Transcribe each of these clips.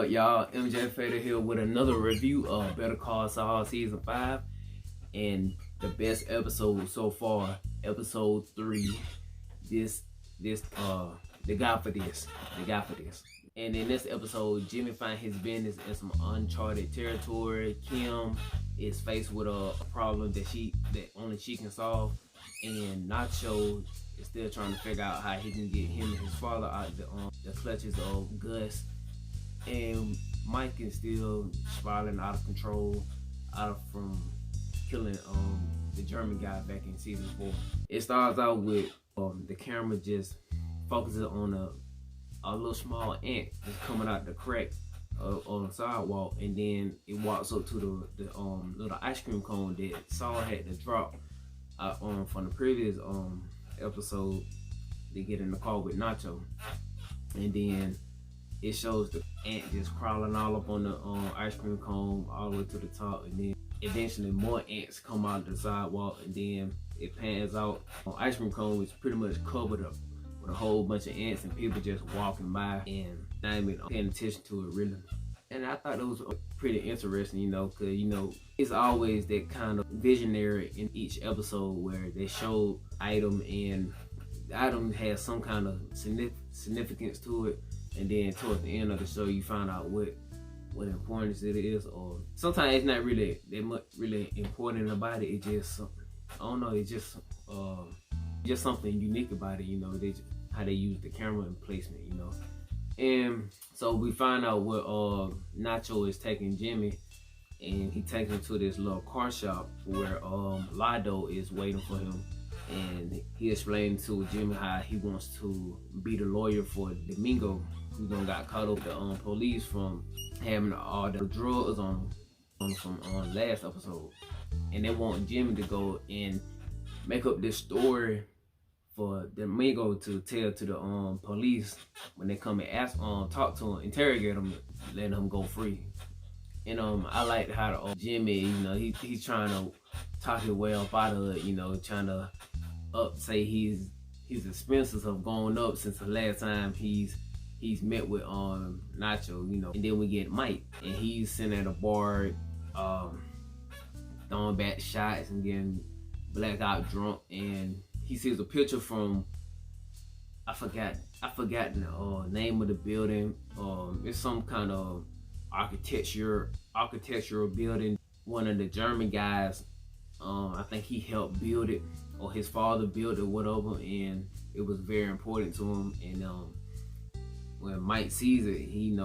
up, y'all? MJ Fader here with another review of Better Call Saul Season 5 and the best episode so far, Episode 3. The guy for this. And in this episode, Jimmy finds his business in some uncharted territory. Kim is faced with a problem that only she can solve, and Nacho is still trying to figure out how he can get him and his father out the clutches of Gus. And Mike is still spiraling out of control, from killing the German guy back in season 4. It starts out with the camera just focuses on a little small ant that's coming out the crack on the sidewalk, and then it walks up to the little ice cream cone that Saul had to drop from the previous episode. They get in the car with Nacho, and then it shows the ant just crawling all up on the ice cream cone all the way to the top, and then eventually more ants come out of the sidewalk, and then it pans out. Ice cream cone is pretty much covered up with a whole bunch of ants and people just walking by and not even paying attention to it really. And I thought it was pretty interesting, because it's always that kind of visionary in each episode where they show item and the item has some kind of significance to it, and then towards the end of the show you find out what importance it is, or sometimes it's not really that much really important about it. It's just, I don't know, it's just something unique about it, how they use the camera and placement, And so we find out where Nacho is taking Jimmy, and he takes him to this little car shop where Lado is waiting for him, and he explained to Jimmy how he wants to be the lawyer for Domingo, who got caught up with the police from having all the drugs on from last episode, and they want Jimmy to go and make up this story for Domingo to tell to the police when they come and talk to him, interrogate him, letting him go free. And I like how Jimmy, he's trying to talk his way up out of it, trying to say his expenses have gone up since the last time he's met with Nacho, and then we get Mike, and he's sitting at a bar, throwing back shots and getting blackout drunk, and he sees a picture from I forgot the name of the building. It's some kind of architectural building. One of the German guys, I think he helped build it, or his father built it, whatever, and it was very important to him. And when Mike sees it, he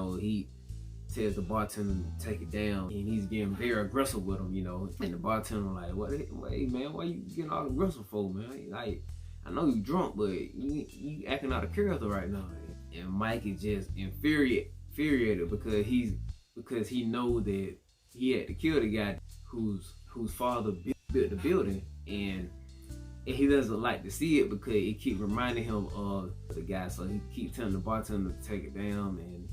tells the bartender to take it down, and he's getting very aggressive with him, And the bartender like, wait man, why you getting all aggressive for, man? Like, I know you drunk, but you acting out of character right now. And Mike is just infuriated because he knows that he had to kill the guy whose father built the building, and he doesn't like to see it because it keeps reminding him of the guy. So he keeps telling the bartender to take it down, and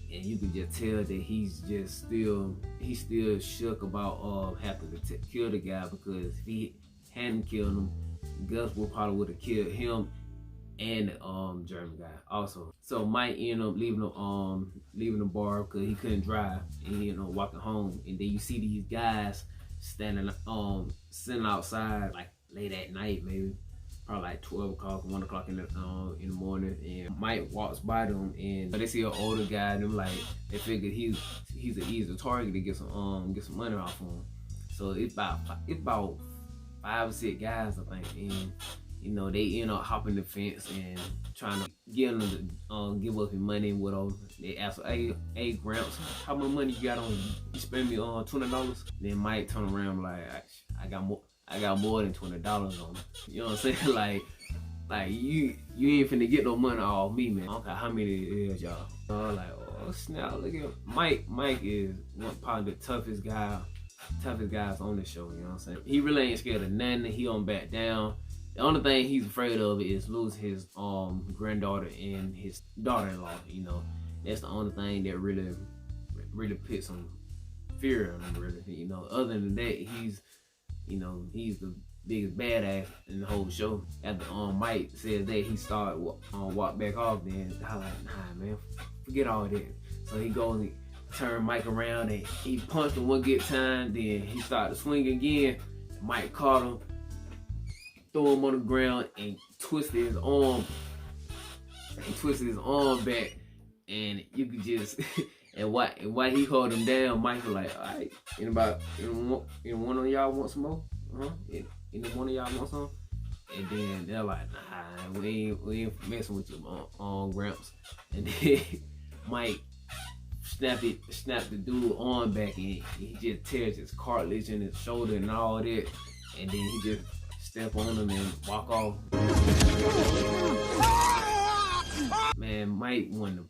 you can just tell that he's still shook about having to kill the guy, because if he hadn't killed him, Gus probably would have killed him and the German guy also. So Mike ended up leaving the bar because he couldn't drive, and he ended up walking home. And then you see these guys standing sitting outside like late at night, maybe probably like 12 o'clock, 1 o'clock in the morning, and Mike walks by them, and they see an older guy, and them they figured he's an easy target to get some money off of him. So it's about 5 or 6 guys, I think, and they end up hopping the fence and trying to get him to give up his money and whatever. They ask, hey Gramps, how much money you got on you? You spend me $20? Then Mike turn around like, I got more than $20 on me. You know what I'm saying? Like you ain't finna get no money off me, man. I don't care how many it is, y'all. Like, oh snap, look at Mike. Mike is probably the toughest guys on the show, you know what I'm saying? He really ain't scared of nothing. He don't back down. The only thing he's afraid of is losing his granddaughter and his daughter-in-law, That's the only thing that really puts some fear in him, really. Other than that, he's the biggest badass in the whole show. After Mike says that, he started walk back off, then I was like, nah man, forget all that. So he goes and turn Mike around and he punched him one good time. Then he started to swing again. Mike caught him, threw him on the ground, and twisted his arm. He twisted his arm back, and you could just and why he hold him down. Mike was like, all right, any one of y'all want some more? Any one of y'all want some? And then they're like, nah, we ain't messing with you on Gramps. And then Mike snapped the dude's arm back, and he just tears his cartilage in his shoulder and all that. And then he just step on him and walk off. Man, Mike one of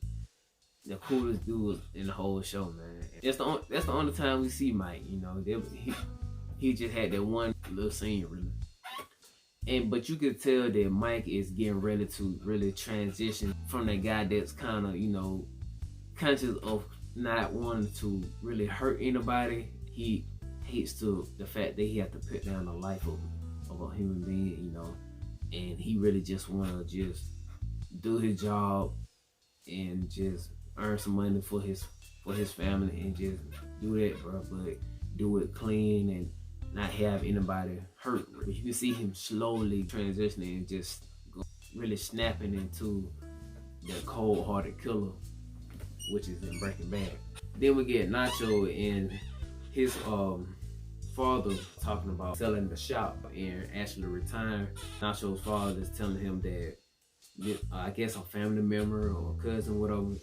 the coolest dudes in the whole show, man. That's the only time we see Mike, you know. He just had that one little scene, really. But you could tell that Mike is getting ready to really transition from that guy that's kind of, you know, conscious of not wanting to really hurt anybody. He hates to the fact that he has to put down the life of a human being, you know, and he really just want to just do his job and just earn some money for his family and just do that, bro. But do it clean and not have anybody hurt. You can see him slowly transitioning and just really snapping into the cold-hearted killer, which is in Breaking Bad. Then we get Nacho and his father talking about selling the shop and actually retiring. Nacho's father is telling him that I guess a family member or a cousin, whatever,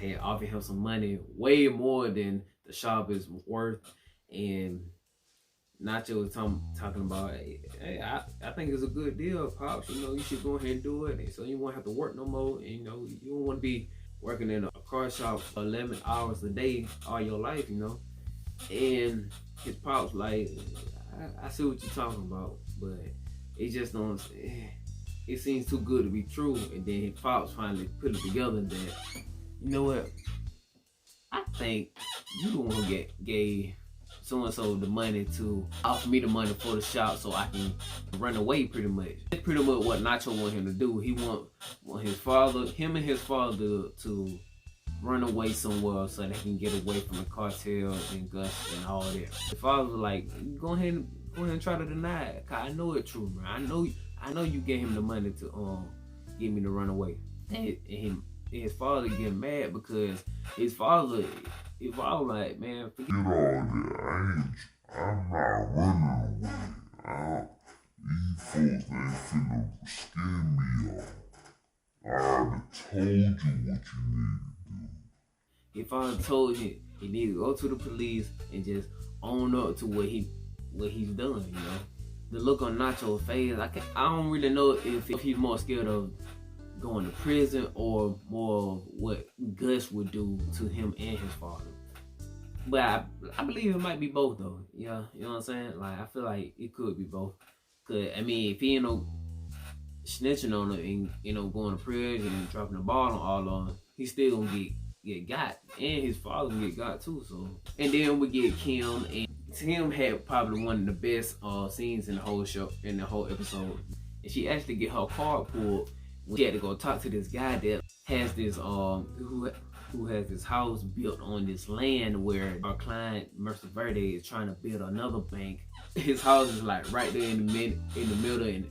had offered him some money, way more than the shop is worth. And Nacho was talking about, hey, I think it's a good deal, Pops. You know, you should go ahead and do it. And so you won't have to work no more. And, you know, you don't want to be working in a car shop for 11 hours a day all your life, you know. And his Pops like, I see what you're talking about, but it just don't. It seems too good to be true. And then his Pops finally put it together that, you know what? I think you the one who gave so-and-so the money to offer me the money for the shop so I can run away, pretty much. That's pretty much what Nacho want him to do. He want him and his father to run away somewhere so they can get away from the cartel and Gus and all that. The father was like, go ahead and try to deny it, cause I know it's true, man. I know you gave him the money to get me to run away. And his father getting mad because his father like, man, forget all that. I'm not running away. These folks ain't finna scare me off. I already told you what you need to do. His father told him he need to go to the police and just own up to what he's done, you know. The look on Nacho's face, I don't really know if he's more scared of going to prison or more what Gus would do to him and his father. But I believe it might be both though. Yeah, you know what I'm saying? Like, I feel like it could be both. Cause I mean, if he ain't no snitching on him and, you know, going to prison and dropping the ball on all on him, he still gonna get got, and his father gonna get got too. So, and then we get Kim, and Kim had probably one of the best scenes in the whole show, in the whole episode. And she actually get her car pulled when she had to go talk to this guy that has this who has this house built on this land where our client Mercer Verde is trying to build another bank. His house is like right there in the middle, and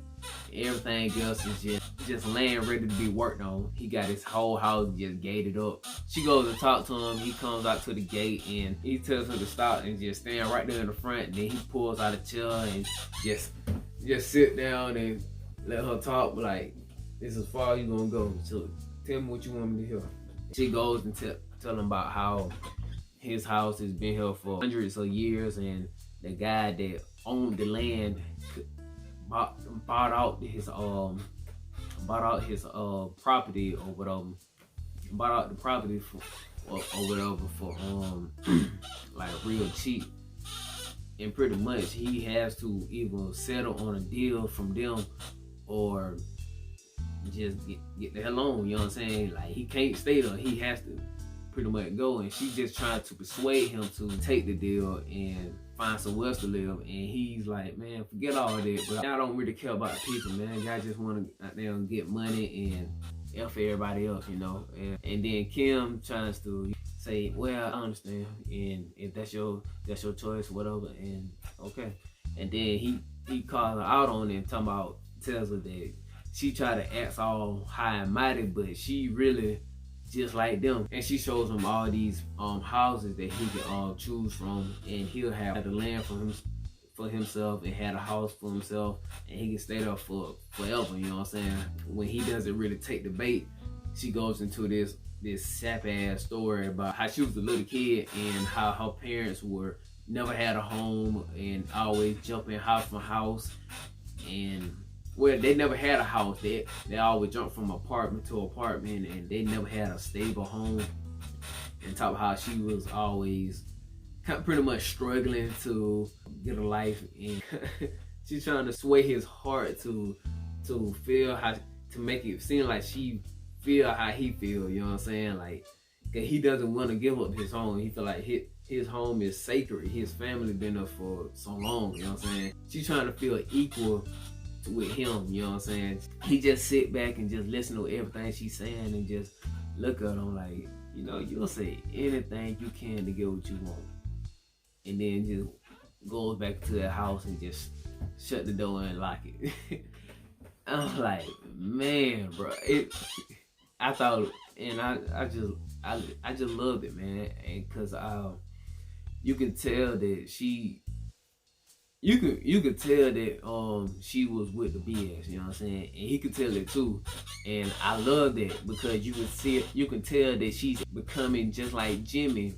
everything else is just land ready to be worked on. He got his whole house just gated up. She goes to talk to him. He comes out to the gate and he tells her to stop and just stand right there in the front. And then he pulls out a chair and just sit down and let her talk. Like, this is far you gonna go. So tell me what you want me to hear. She goes and tell him about how his house has been here for hundreds of years, and the guy that owned the land bought out his property or whatever. Bought out the property for like real cheap. And pretty much he has to either settle on a deal from them or just get the hell on, you know what I'm saying? Like, he can't stay there. He has to pretty much go. And she's just trying to persuade him to take the deal and find somewhere else to live. And he's like, man, forget all that. But y'all don't really care about people, man. Y'all just want to out there and get money and F everybody else, you know. And then Kim tries to say, well, I understand, and if that's your choice, whatever, and okay. And then he calls her out on it and tells her that she tried to act all high and mighty, but she really just like them. And she shows him all these houses that he can choose from, and he'll have the land for himself and had a house for himself, and he can stay there for forever, you know what I'm saying? When he doesn't really take the bait, she goes into this sap ass story about how she was a little kid and how her parents never had a home and always jumping house from house, and well, they never had a house. They always jumped from apartment to apartment, and they never had a stable home. And talk about how she was always pretty much struggling to get a life, and she's trying to sway his heart to feel how, to make it seem like she feel how he feel, you know what I'm saying? Like, cause he doesn't want to give up his home. He feel like his home is sacred. His family been there for so long, you know what I'm saying? She's trying to feel equal with him, you know what I'm saying? He just sit back and just listen to everything she's saying and just look at him like, you know, you'll say anything you can to get what you want. And then just goes back to the house and just shut the door and lock it. I'm like, man, bro. I thought, and I just loved it, man. And cause you can tell that you could tell that she was with the BS, you know what I'm saying? And he could tell it too. And I love that because you can tell that she's becoming just like Jimmy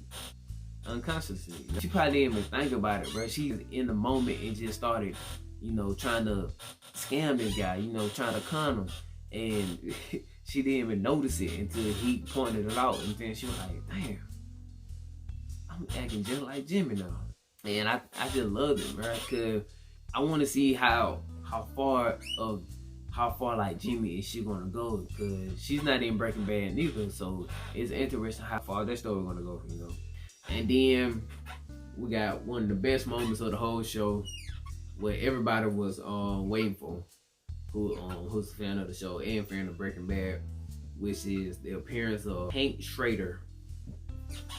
unconsciously. She probably didn't even think about it, bro. She's in the moment and just started, you know, trying to scam this guy, you know, trying to con him. And she didn't even notice it until he pointed it out. And then she was like, damn, I'm acting just like Jimmy now. And I just love it, bro, because I want to see how far like Jimmy is she gonna go, because she's not in Breaking Bad neither. So it's interesting how far that story gonna go, you know. And then we got one of the best moments of the whole show, where everybody was waiting for, who's a fan of the show and fan of Breaking Bad, which is the appearance of Hank Schrader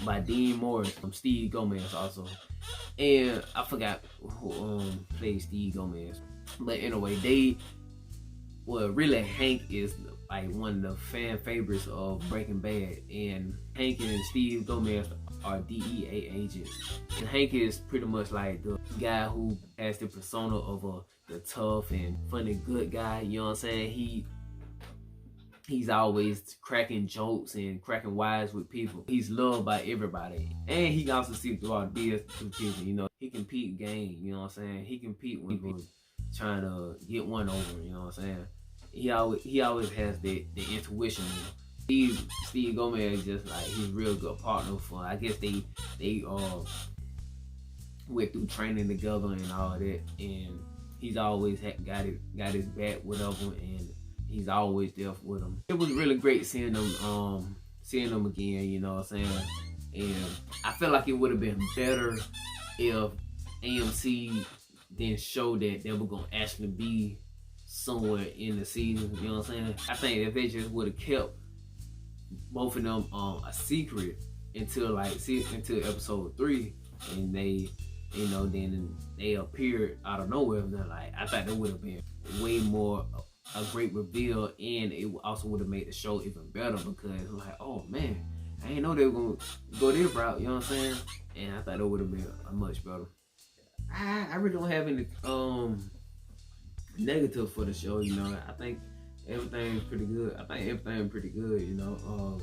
by Dean Morris from Steve Gomez also. And I forgot who played Steve Gomez. But anyway, really Hank is like one of the fan favorites of Breaking Bad. And Hank and Steve Gomez are DEA agents. And Hank is pretty much like the guy who has the persona of the tough and funny good guy, you know what I'm saying? He's always cracking jokes and cracking wise with people. He's loved by everybody. And he also sees through all the BS with people, you know. He compete game, you know what I'm saying? He compete when people trying to get one over, you know what I'm saying? He always has the intuition. Steve Gomez just like, he's a real good partner for, I guess they went through training together and all that, and he's always got his back with him, and he's always there with him. It was really great seeing them again, you know what I'm saying? And I feel like it would have been better if AMC didn't show that they were gonna actually be somewhere in the season, you know what I'm saying? I think if they just would have kept both of them a secret until episode 3, and they, you know, then they appeared out of nowhere, and then like, I thought that would have been way more a great reveal, and it also would have made the show even better, because like, oh man, I didn't know they were gonna go this route, you know what I'm saying? And I thought it would have been much better. I really don't have any negative for the show, you know. I think everything's pretty good. You know.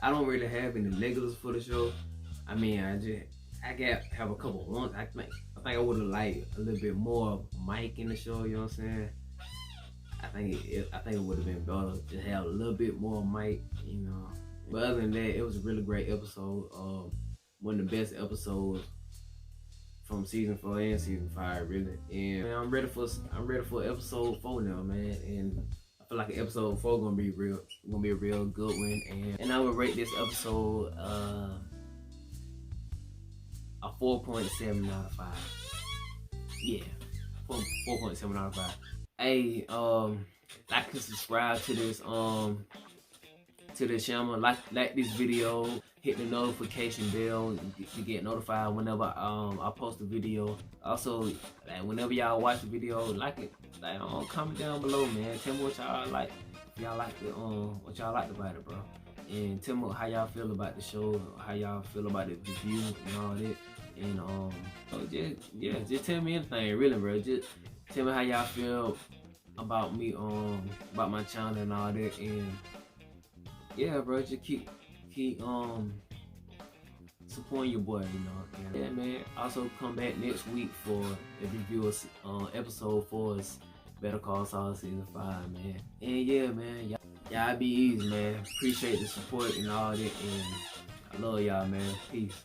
I don't really have any negatives for the show. I mean, I have a couple of ones. I think I would have liked a little bit more Mike in the show. You know what I'm saying? I think it would have been better to have a little bit more Mike. You know, But other than that, it was a really great episode. One of the best episodes from season 4 and season 5, really. And man, I'm ready for episode 4 now, man. And I feel like episode 4 gonna be a real good one. And I would rate this episode a 4.7 out of 5. Yeah, 4.7 out of 5. Hey, like and subscribe to this channel. Like this video. Hit the notification bell to get notified whenever I post a video. Also, like, whenever y'all watch the video, like it. Like, comment down below, man. Tell me what y'all like. If y'all like the what y'all liked about it, bro. And tell me how y'all feel about the show, how y'all feel about the review and all that. And just tell me anything, really, bro. Just tell me how y'all feel about me, about my channel and all that. And yeah, bro, just keep supporting your boy, you know. And yeah, man. Also come back next week for the review of episode 4's Better Call Saul season 5, man. And yeah, man, y'all be easy, man. Appreciate the support and all that, and I love y'all, man. Peace.